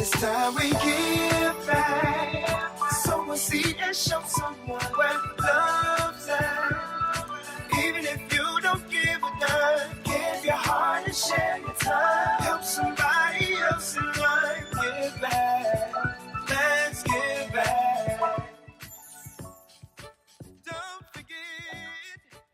It's time we give back. Sow a seed and show someone where love's at. Even if you don't give a dime, give your heart and share your time. Help somebody else in life. Give back. Let's give back. Don't forget.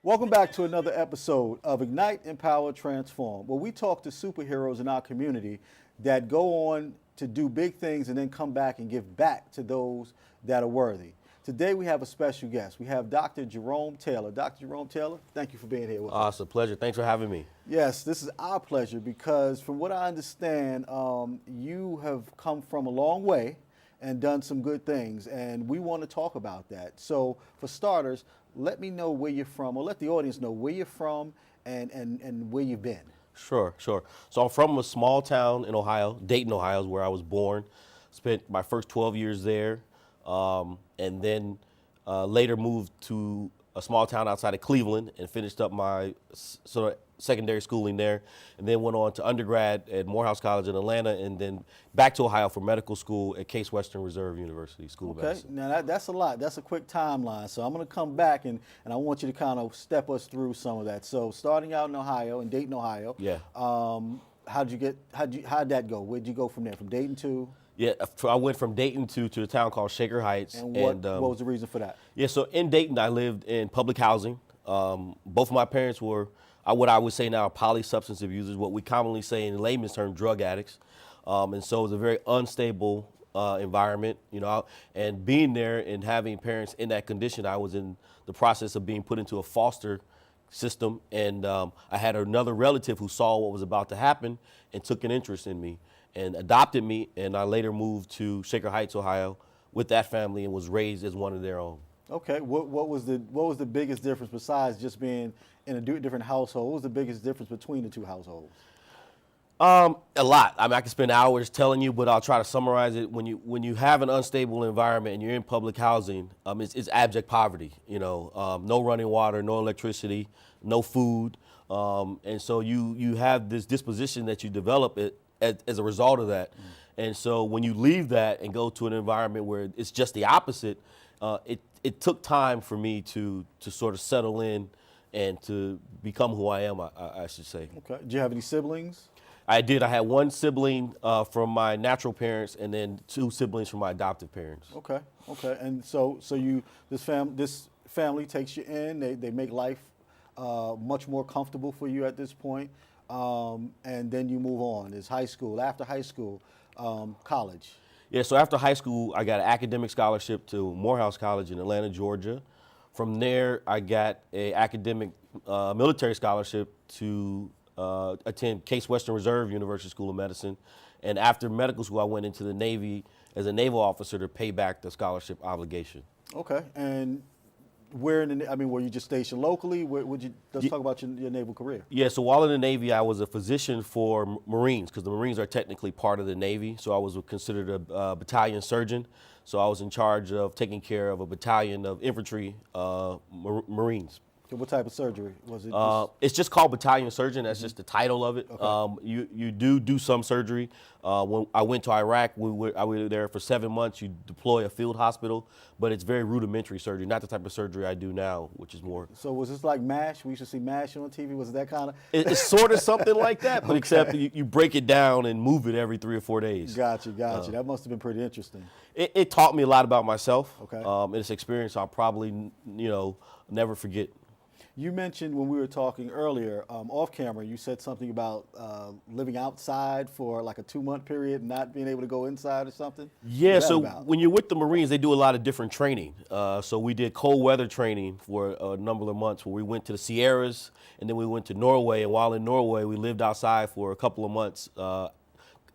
Welcome back to another episode of Ignite, Empower, Transform, where we talk to superheroes in our community that go on to do big things and then come back and give back to those that are worthy. Today we have a special guest. We have Dr. Jerome Taylor. Dr. Jerome Taylor, thank you for being here with us. It's a pleasure. Thanks for having me. Yes, this is our pleasure because from what I understand, you have come from a long way and done some good things, and we want to talk about that. So for starters, let me know where you're from, or let the audience know where you're from and where you've been. Sure. So I'm from a small town in Ohio. Dayton, Ohio is where I was born. Spent my first 12 years there, and then later moved to a small town outside of Cleveland and finished up my sort of secondary schooling there, and then went on to undergrad at Morehouse College in Atlanta, and then back to Ohio for medical school at Case Western Reserve University School of Medicine. Now that's a lot. That's a quick timeline. So I'm going to come back and I want you to kind of step us through some of that. So starting out in Ohio, in Dayton, Ohio. Yeah. How'd that go? Where'd you go from there? From Dayton to? Yeah, I went from Dayton to a town called Shaker Heights. And what was the reason for that? Yeah, so in Dayton, I lived in public housing. Both of my parents were what I would say now polysubstance abusers, what we commonly say in layman's term, drug addicts. And so it was a very unstable environment, you know, and being there and having parents in that condition, I was in the process of being put into a foster system. And I had another relative who saw what was about to happen and took an interest in me and adopted me. And I later moved to Shaker Heights, Ohio with that family and was raised as one of their own. Okay, what was the biggest difference besides just being in a different household? What was the biggest difference between the two households? A lot. I mean, I could spend hours telling you, but I'll try to summarize it. When you have an unstable environment and you're in public housing, it's abject poverty. You know, no running water, no electricity, no food, and so you have this disposition that you develop as a result of that. And so when you leave that and go to an environment where it's just the opposite, it took time for me to sort of settle in and to become who I am, I should say. Okay. Did you have any siblings? I did. I had one sibling from my natural parents and then two siblings from my adoptive parents. Okay. And so this family takes you in. They make life much more comfortable for you at this point, and then you move on. It's high school. After high school, college. Yeah, so after high school, I got an academic scholarship to Morehouse College in Atlanta, Georgia. From there, I got an academic military scholarship to attend Case Western Reserve University School of Medicine. And after medical school, I went into the Navy as a naval officer to pay back the scholarship obligation. Okay, and were you just stationed locally? Let's talk about your naval career. Yeah, so while in the Navy, I was a physician for Marines, because the Marines are technically part of the Navy. So I was considered a battalion surgeon. So I was in charge of taking care of a battalion of infantry Marines. So what type of surgery was it? It's just called battalion surgeon. That's just the title of it. Okay. You do some surgery. When I went to Iraq, I was there for 7 months. You deploy a field hospital, but it's very rudimentary surgery, not the type of surgery I do now, which is more. So was this like MASH? We used to see MASH on TV. Was it that kind of? It's sort of something like that, but okay. Except you break it down and move it every 3 or 4 days. Gotcha. That must have been pretty interesting. It taught me a lot about myself. Okay. It's an experience I'll probably never forget. You mentioned when we were talking earlier, off camera, you said something about living outside for like a 2-month period and not being able to go inside or something? Yeah, so when you're with the Marines, they do a lot of different training. So we did cold weather training for a number of months where we went to the Sierras and then we went to Norway. And while in Norway, we lived outside for a couple of months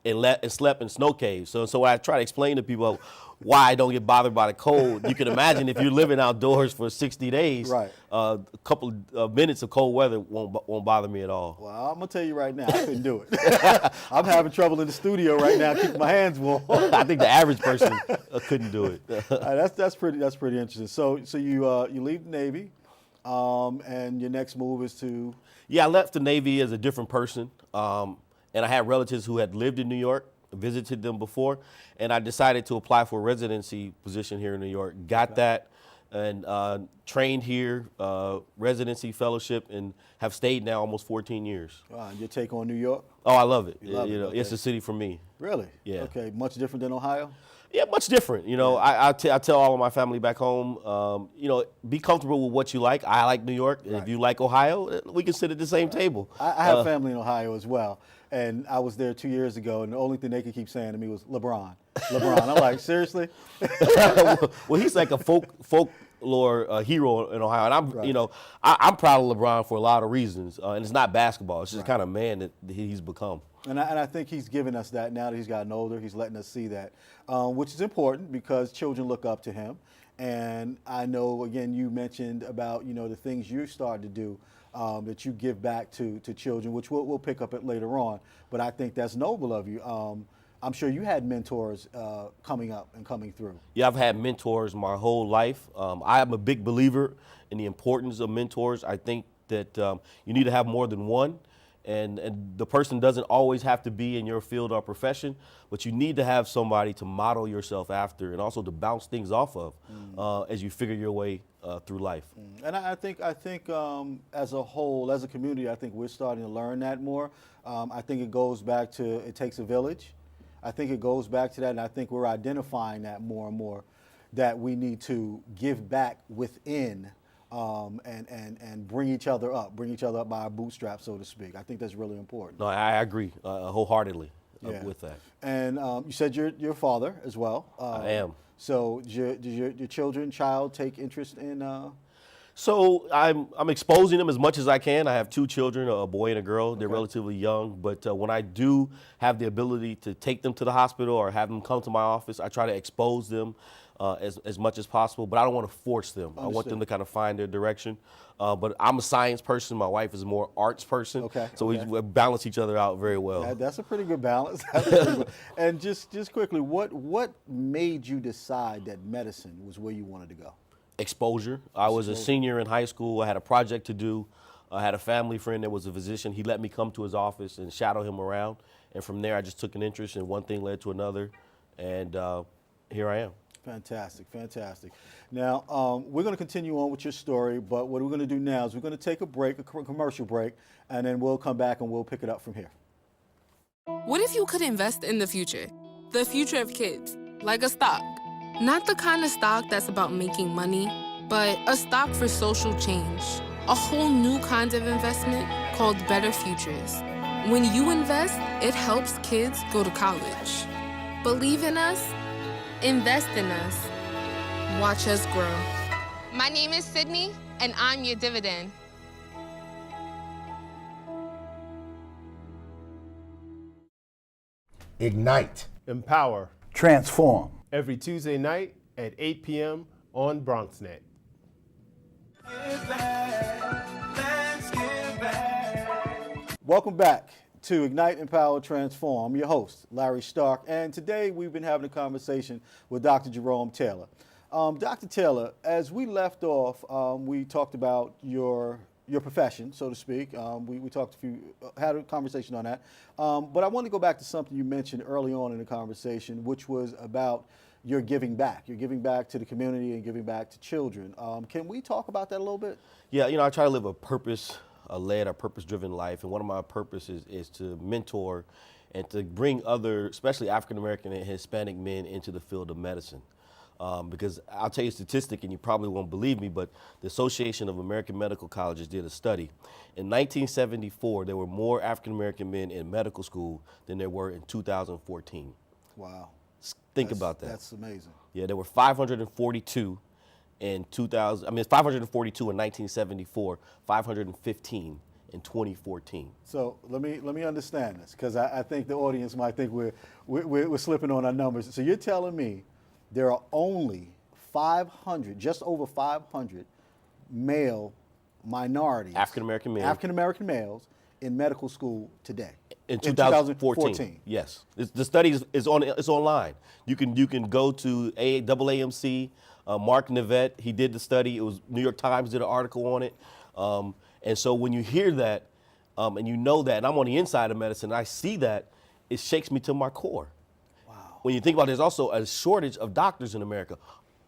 and slept in snow caves. So when I try to explain to people why I don't get bothered by the cold, you can imagine if you're living outdoors for 60 days, right. A couple of minutes of cold weather won't bother me at all. Well, I'm gonna tell you right now, I couldn't do it. I'm having trouble in the studio right now keeping my hands warm. I think the average person couldn't do it. That's pretty interesting. So you leave the Navy, and your next move is to? Yeah, I left the Navy as a different person, and I had relatives who had lived in New York. visited them before, and I decided to apply for a residency position here in New York. Got that, and trained here, residency fellowship, and have stayed now almost 14 years. Wow, and your take on New York? Oh, I love it. You love it, know, okay. It's a city for me. Really? Yeah. Okay, much different than Ohio? Yeah, much different. You know, I tell all of my family back home, you know, be comfortable with what you like. I like New York. And if you like Ohio, we can sit at the same table. I have family in Ohio as well, and I was there 2 years ago, and the only thing they could keep saying to me was LeBron. LeBron. I'm like, seriously? Well, he's like a folklore hero in Ohio, and I'm, you know, I'm proud of LeBron for a lot of reasons, and it's not basketball. It's just the kind of man that he's become. And I think he's given us that now that he's gotten older. He's letting us see that, which is important because children look up to him. And I know, again, you mentioned about, you know, the things you started to do that you give back to children, which we'll pick up at later on. But I think that's noble of you. I'm sure you had mentors coming up and coming through. Yeah, I've had mentors my whole life. I am a big believer in the importance of mentors. I think that you need to have more than one. And the person doesn't always have to be in your field or profession, but you need to have somebody to model yourself after and also to bounce things off of as you figure your way through life. And I think as a whole, as a community, I think we're starting to learn that more. I think it goes back to it takes a village. I think it goes back to that, and I think we're identifying that more and more, that we need to give back within and bring each other up by our bootstraps, so to speak. I think that's really important. No, I agree wholehearily with that. And you said you're a father as well. I am. So did your child take interest in? So I'm exposing them as much as I can. I have two children, a boy and a girl. They're relatively young, but when I do have the ability to take them to the hospital or have them come to my office, I try to expose them as much as possible, but I don't want to force them. Understood. I want them to kind of find their direction. But I'm a science person. My wife is a more arts person. Okay. So we balance each other out very well. That's a pretty good balance. And just quickly, what made you decide that medicine was where you wanted to go? Exposure. I was a senior in high school. I had a project to do. I had a family friend that was a physician. He let me come to his office and shadow him around. And from there, I just took an interest, and one thing led to another. And here I am. Fantastic, fantastic. Now, we're going to continue on with your story, but what we're going to do now is we're going to take a break, a commercial break, and then we'll come back and we'll pick it up from here. What if you could invest in the future of kids, like a stock? Not the kind of stock that's about making money, but a stock for social change. A whole new kind of investment called Better Futures. When you invest, it helps kids go to college. Believe in us, invest in us, watch us grow. My name is Sydney, and I'm your dividend. Ignite. Empower. Transform. Every Tuesday night at 8 p.m. on BronxNet. Give back. Let's give back. Welcome back to Ignite, Empower, Transform. I'm your host, Larry Starke, and today we've been having a conversation with Dr. Jerome Taylor. Dr. Taylor, as we left off, we talked about your profession, so to speak. We talked had a conversation on that. But I want to go back to something you mentioned early on in the conversation, which was about your giving back. You're giving back to the community and giving back to children. Can we talk about that a little bit? Yeah, you know, I try to live a purpose-led or purpose-driven life, and one of my purposes is to mentor and to bring other, especially African-American and Hispanic men into the field of medicine. Because I'll tell you a statistic, and you probably won't believe me, but the Association of American Medical Colleges did a study. In 1974, there were more African-American men in medical school than there were in 2014. Wow. Think about that. That's amazing. Yeah, there were 542 in 2000. I mean, 542 in 1974, 515 in 2014. So let me understand this, because I think the audience might think we're slipping on our numbers. So you're telling me there are only 500, just over 500 male minorities, African-American males in medical school today. In 2014. Yes. The study is online. You can go to AAMC, Mark Nivette, he did the study. It was New York Times did an article on it. And so when you hear that, and you know that, and I'm on the inside of medicine, and I see that, it shakes me to my core. when you think about it, there's also a shortage of doctors in America,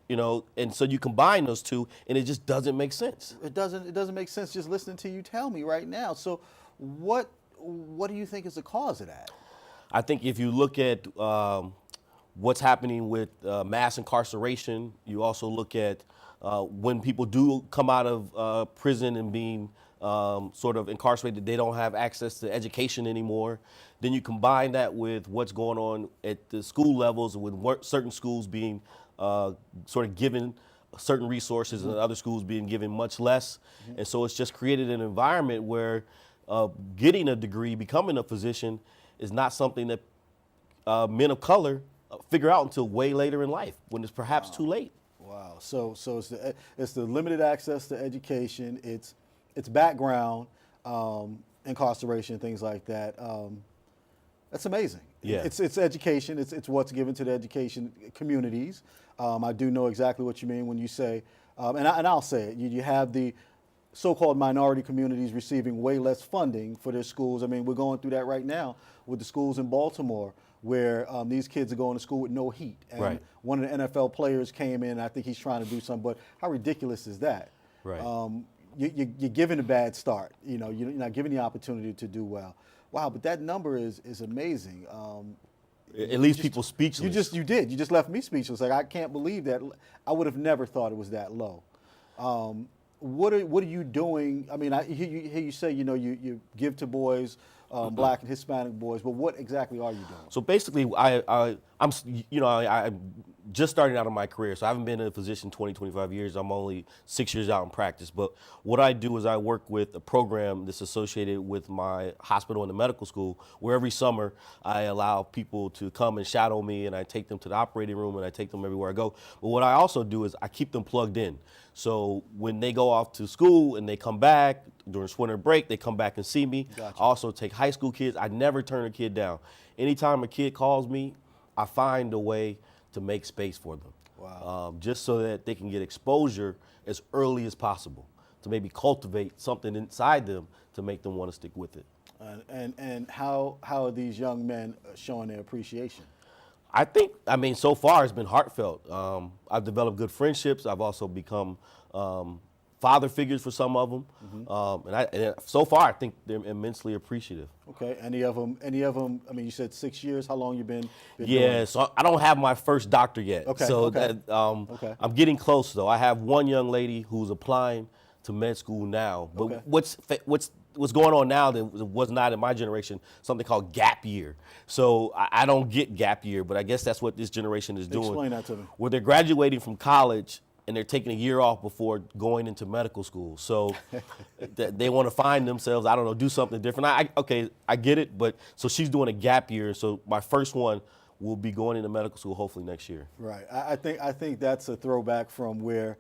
and so you combine those two, and it just doesn't make sense. It doesn't make sense just listening to you tell me right now. So what do you think is the cause of that? I think if you look at what's happening with mass incarceration, you also look at when people do come out of prison and being sort of incarcerated, they don't have access to education anymore. Then you combine that with what's going on at the school levels, with certain schools being sort of given certain resources and other schools being given much less. And so it's just created an environment where getting a degree, becoming a physician, is not something that men of color figure out until way later in life, when it's perhaps too late. Wow. So it's the limited access to education. It's background, incarceration, things like that. That's amazing. Yeah. It's education. It's what's given to the education communities. I do know exactly what you mean when you say, and I'll say it. You have the so-called minority communities receiving way less funding for their schools. I mean, we're going through that right now with the schools in Baltimore, where these kids are going to school with no heat. And Right. one of the NFL players came in, and I think he's trying to do something, but how ridiculous is that? Right. You're given a bad start. You're not given the opportunity to do well. Wow, but that number is amazing. It leaves people speechless. You just left me speechless. Like, I can't believe that. I would have never thought it was that low. What are you doing? I mean, I hear you say, you give to boys, Black and Hispanic boys, but what exactly are you doing? So basically, I'm just starting out of my career, so I haven't been a physician 20, 25 years. I'm only 6 years out in practice. But what I do is I work with a program that's associated with my hospital and the medical school, where every summer I allow people to come and shadow me, and I take them to the operating room, and I take them everywhere I go. But what I also do is I keep them plugged in. So when they go off to school and they come back during winter break, they come back and see me. Gotcha. I also take high school kids. I never turn a kid down. Anytime a kid calls me, I find a way to make space for them. Wow. Just so that they can get exposure as early as possible, to maybe cultivate something inside them to make them want to stick with it. And how are these young men showing their appreciation? I mean, so far it's been heartfelt. I've developed good friendships. I've also become father figures for some of them. And so far I think they're immensely appreciative. Okay. Any of them? I mean, you said 6 years. How long you been doing Yeah, it? so I don't have my first doctor yet. Okay, So okay. that, I'm getting close though. I have one young lady who's applying to med school now. But Okay. what's going on now that was not in my generation, something called gap year. So I don't get gap year, but I guess that's what this generation is doing. Explain that to me. Where they're graduating from college and they're taking a year off before going into medical school. So they want to find themselves, I don't know, do something different. I get it, but so she's doing a gap year. So my first one will be going into medical school hopefully next year. Right. I think that's a throwback from where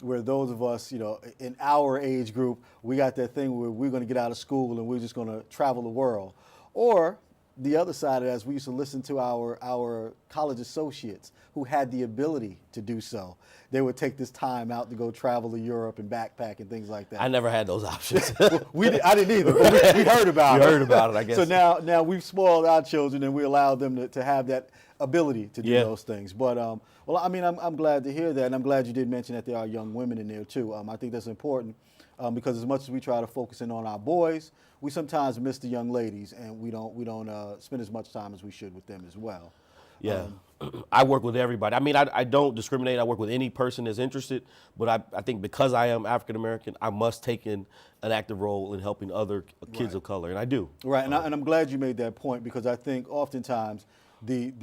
those of us, in our age group, we got that thing where we're going to get out of school and we're just going to travel the world. Or the other side of that is we used to listen to our college associates who had the ability to do so. They would take this time out to go travel to Europe and backpack and things like that. I never had those options. I didn't either, but we heard about it. We heard about it, I guess. So now we've spoiled our children and we allow them to have that ability to do Yeah. those things. But well, I mean, I'm glad to hear that, and I'm glad you did mention that there are young women in there too. I think that's important because as much as we try to focus in on our boys, we sometimes miss the young ladies, and we don't spend as much time as we should with them as well. Yeah, I work with everybody. I mean, I don't discriminate. I work with any person that's interested, but I think because I am African American, I must take in an active role in helping other kids of color, and I do. Right, and I'm glad you made that point because I think oftentimes the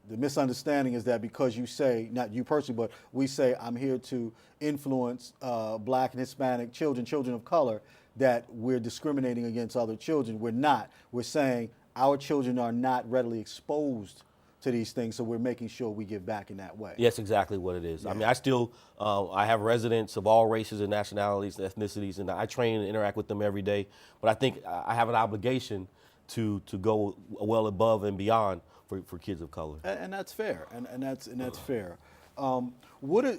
misunderstanding is that because you say, not you personally, but we say I'm here to influence Black and Hispanic children of color, that we're discriminating against other children. We're not. We're saying our children are not readily exposed to these things, so we're making sure we give back in that way. Yes, exactly what it is. Yeah. I mean, I still, I have residents of all races and nationalities, ethnicities, and I train and interact with them every day. But I think I have an obligation to go well above and beyond for kids of color. And that's fair. And that's fair. What do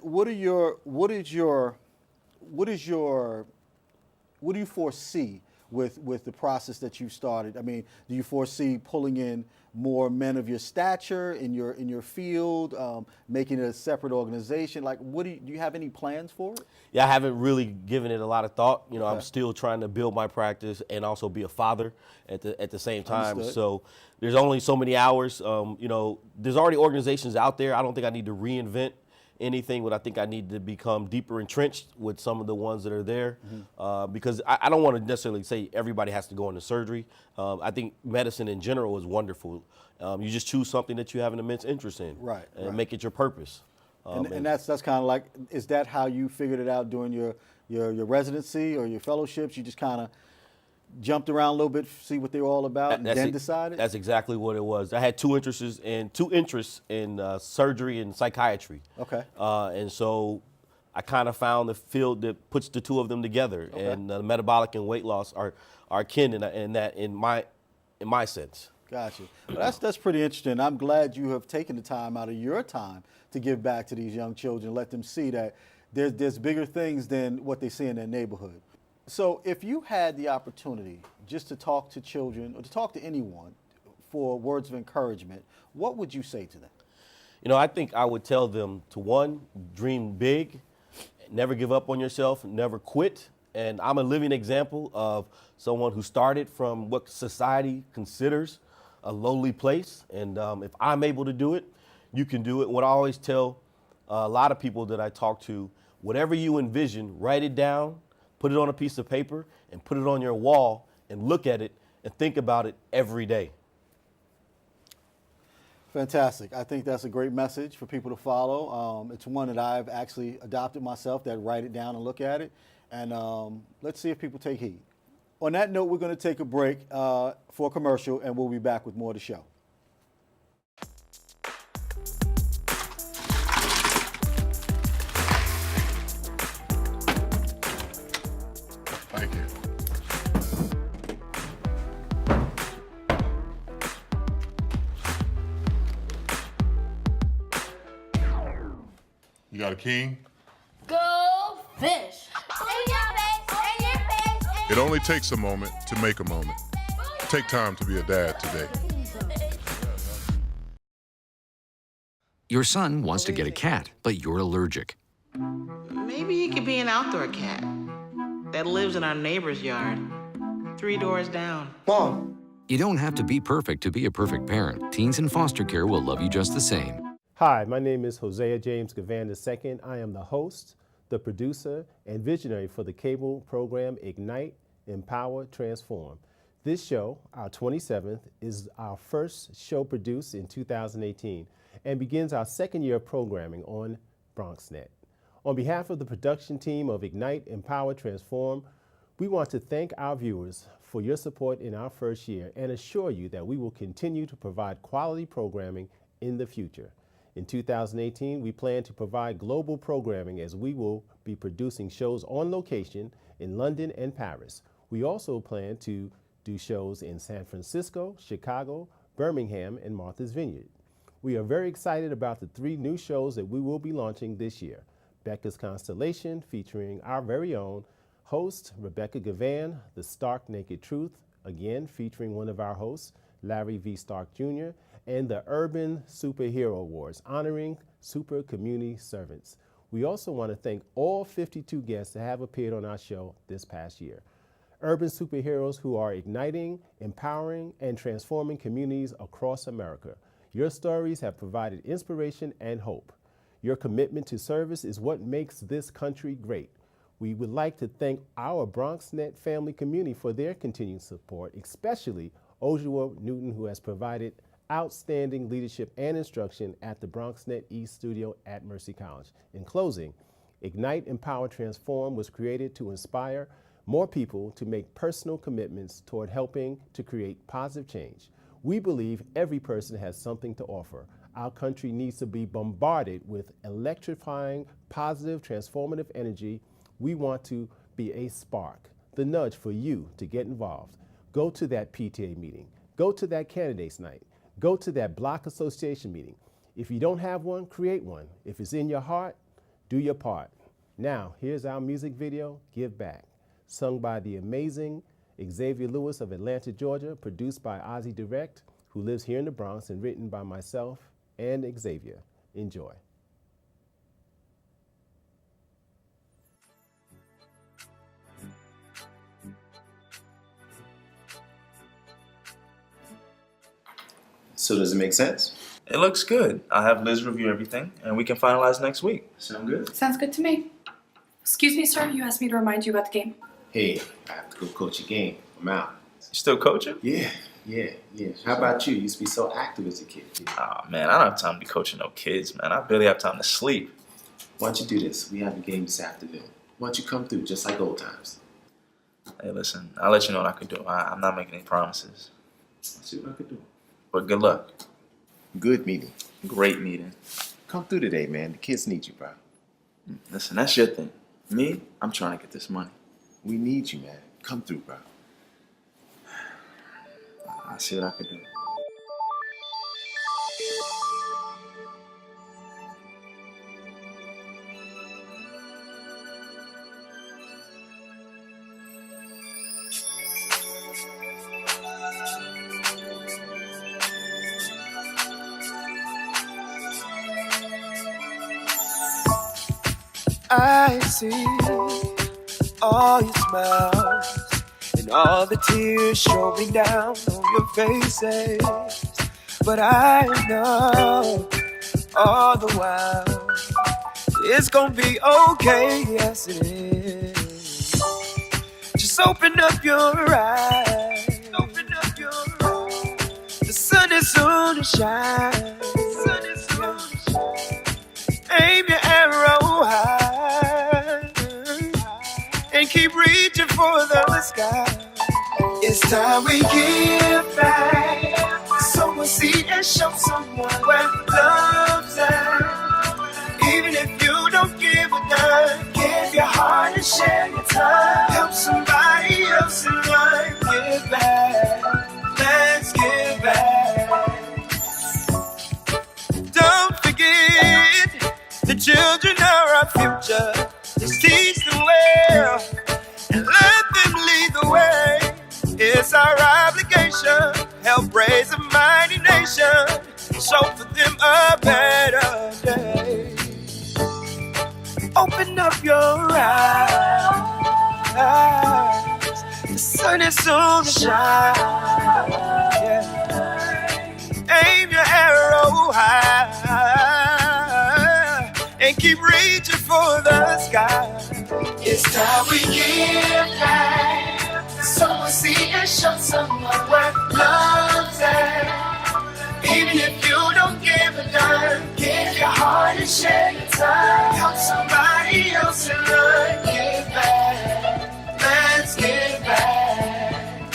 you foresee with the process that you started? I mean, do you foresee pulling in more men of your stature in your field, making it a separate organization? Like, do you have any plans for it? Yeah, I haven't really given it a lot of thought. You know, Okay. I'm still trying to build my practice and also be a father at the same time. Understood. So there's only so many hours. You know, there's already organizations out there. I don't think I need to reinvent anything, but I think I need to become deeper entrenched with some of the ones that are there, because I don't want to necessarily say everybody has to go into surgery. I think medicine in general is wonderful. You just choose something that you have an immense interest in, Right, and right. make it your purpose. And that's kind of like, is that how you figured it out during your residency or your fellowships? You just kind of jumped around a little bit, see what they were all about, and then decided? That's exactly what it was. I had two interests in surgery and psychiatry. Okay. And so I kind of found the field that puts the two of them together. Okay. And metabolic and weight loss are kin in my sense. Gotcha. Well, that's pretty interesting. I'm glad you have taken the time out of your time to give back to these young children, let them see that there's bigger things than what they see in their neighborhood. So if you had the opportunity just to talk to children or to talk to anyone for words of encouragement, what would you say to them? You know, I think I would tell them to, one, dream big, never give up on yourself, never quit. And I'm a living example of someone who started from what society considers a lowly place. And if I'm able to do it, you can do it. What I always tell a lot of people that I talk to, whatever you envision, write it down, put it on a piece of paper, and put it on your wall and look at it and think about it every day. Fantastic. I think that's a great message for people to follow. It's one that I've actually adopted myself, that write it down and look at it. And let's see if people take heed. On that note, we're going to take a break for a commercial, and we'll be back with more of the show. Thank you. You got a king? Go fish. In your face, in your face. It only takes a moment to make a moment. Take time to be a dad today. Your son wants to get a cat, but you're allergic. Maybe he could be an outdoor cat that lives in our neighbor's yard, 3 doors down. Mom. You don't have to be perfect to be a perfect parent. Teens in foster care will love you just the same. Hi, my name is Hosea James Gavan II. I am the host, the producer, and visionary for the cable program Ignite, Empower, Transform. This show, our 27th, is our first show produced in 2018 and begins our second year of programming on BronxNet. On behalf of the production team of Ignite, Empower, Transform, we want to thank our viewers for your support in our first year and assure you that we will continue to provide quality programming in the future. In 2018, we plan to provide global programming as we will be producing shows on location in London and Paris. We also plan to do shows in San Francisco, Chicago, Birmingham, and Martha's Vineyard. We are very excited about the 3 new shows that we will be launching this year. Becca's Constellation, featuring our very own host, Rebecca Gavan, The Starke Naked Truth, again featuring one of our hosts, Larry V. Starke Jr., and the Urban Superhero Awards, honoring super community servants. We also want to thank all 52 guests that have appeared on our show this past year. Urban superheroes who are igniting, empowering, and transforming communities across America. Your stories have provided inspiration and hope. Your commitment to service is what makes this country great. We would like to thank our BronxNet family community for their continued support, especially Ojua Newton, who has provided outstanding leadership and instruction at the BronxNet East studio at Mercy College. In closing, Ignite, Empower, Transform was created to inspire more people to make personal commitments toward helping to create positive change. We believe every person has something to offer. Our country needs to be bombarded with electrifying, positive, transformative energy. We want to be a spark, the nudge for you to get involved. Go to that PTA meeting. Go to that candidates night. Go to that block association meeting. If you don't have one, create one. If it's in your heart, do your part. Now, here's our music video, Give Back, sung by the amazing Xavier Lewis of Atlanta, Georgia, produced by Ozzy Direct, who lives here in the Bronx, and written by myself and Xavier. Enjoy. So does it make sense? It looks good. I'll have Liz review everything, and we can finalize next week. Sound good? Sounds good to me. Excuse me, sir. You asked me to remind you about the game. Hey, I have to go coach a game. I'm out. You still coaching? Yeah. How about you? You used to be so active as a kid. Oh, man, I don't have time to be coaching no kids, man. I barely have time to sleep. Why don't you do this? We have a game this afternoon. Why don't you come through just like old times? Hey, listen, I'll let you know what I can do. I'm not making any promises. I'll see what I can do. But good luck. Good meeting. Great meeting. Come through today, man. The kids need you, bro. Listen, that's your thing. Me, I'm trying to get this money. We need you, man. Come through, bro. I'll see what I can do. I see all your smiles and all the tears showing down on your faces. But I know all the while it's gonna be okay, yes it is. Just open up your eyes. Open up your eyes. The sun is soon to shine. The sun is soon to shine. Aim your arrow high and keep reaching for the sky. It's time we give back. Sow a seed and show someone where love's at. Even if you don't give a dime, give your heart and share your time. Help somebody else in life. Give back. Let's give back. Don't forget, the children are our future. Just teach them well and let them lead the way. It's our obligation. Help raise a mighty nation. Show for them a better day. Open up your eyes. The sun is soon to shine. Yeah. Aim your arrow high and keep reaching for the sky. It's time we give back. Sow a seed and show someone where love's at. Even if you don't give a dime, give your heart and share your time. Help somebody else in life. Give back. Let's give back.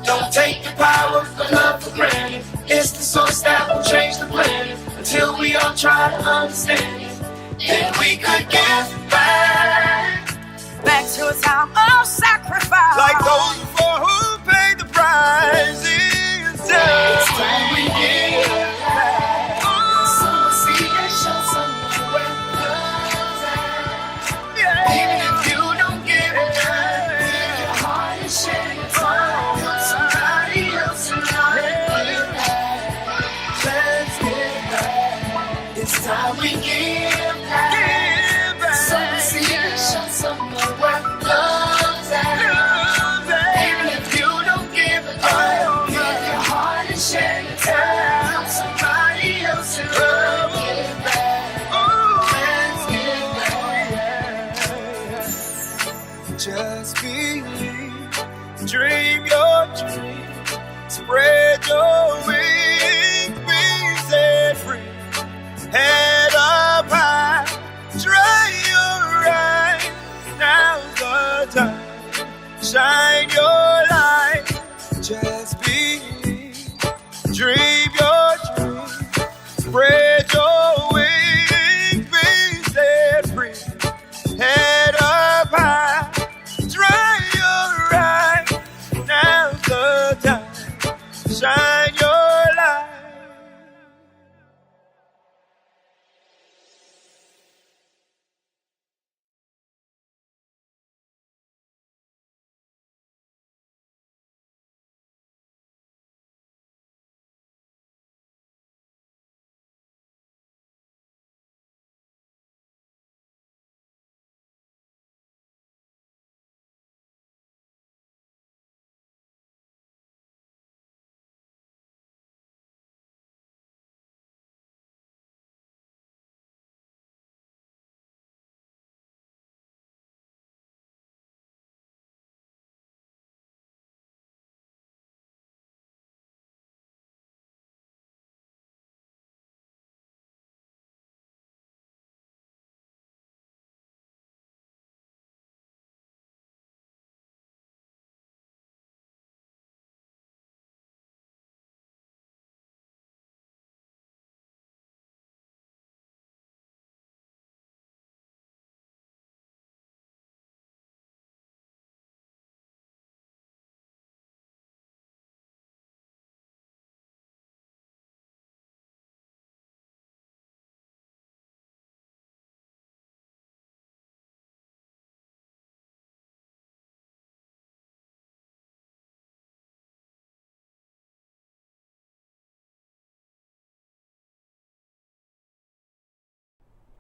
Don't take the power of love for granted. It's the source that will change the planet. Until we all try to understand it, then we could give back. Back to a time of sacrifice. Like those before who paid the price. It's time we give back. Sow a seed and show someone where love's at. Yeah. Even if you don't give it back, give your heart and share your time. Help somebody else in life. Give back. Let's give back. It's time we give back. Sow a seed and show someone where love's at. Even if you don't give a damn, give your heart and share your time. Help somebody else in love. Give back. Let's give back. Just believe, dream your dream, spread your wings, be set free. Head up high, dry your eyes. Now's the time, shine your light. Just believe, dream your dream, spread your wings, be set free. Head up high, dry your eyes. Now's the time, shine your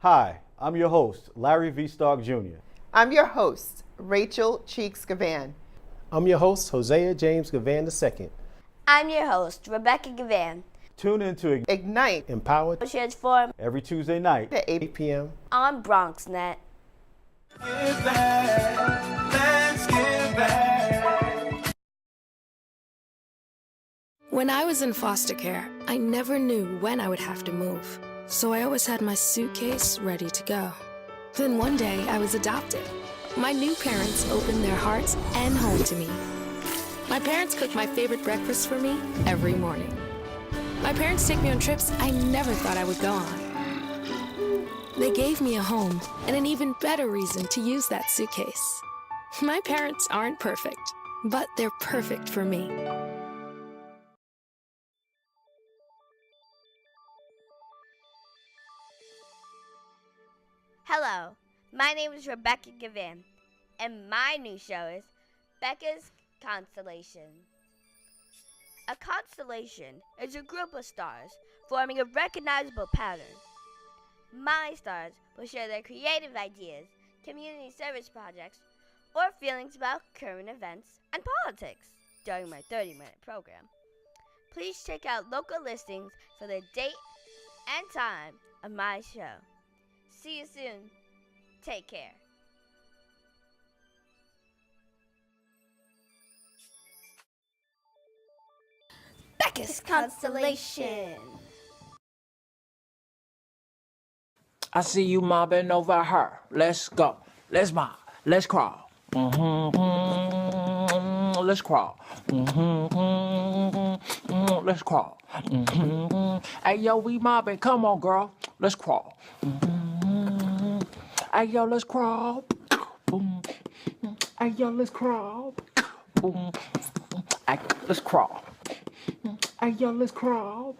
Hi, I'm your host, Larry V. Starke Jr. I'm your host, Rachel Cheeks Gavan. I'm your host, Hosea James Gavan II. I'm your host, Rebecca Gavan. Tune in to Ignite, Empower, Transform every Tuesday night at 8 p.m. on BronxNet. Give back, let's give back. When I was in foster care, I never knew when I would have to move, so I always had my suitcase ready to go. Then one day, I was adopted. My new parents opened their hearts and home to me. My parents cook my favorite breakfast for me every morning. My parents take me on trips I never thought I would go on. They gave me a home and an even better reason to use that suitcase. My parents aren't perfect, but they're perfect for me. Hello, my name is Rebecca Gavan, and my new show is Becca's Constellation. A constellation is a group of stars forming a recognizable pattern. My stars will share their creative ideas, community service projects, or feelings about current events and politics during my 30-minute program. Please check out local listings for the date and time of my show. See you soon. Take care. Becca's Constellation. I see you mobbing over her. Let's go. Let's mob. Let's crawl. Let's crawl. Let's crawl. Hey, yo, we mobbing. Come on, girl. Let's crawl. Hey, yo, let's crawl. Hey, yo, let's crawl. Hey, let's crawl. Hey, yo, let's crawl.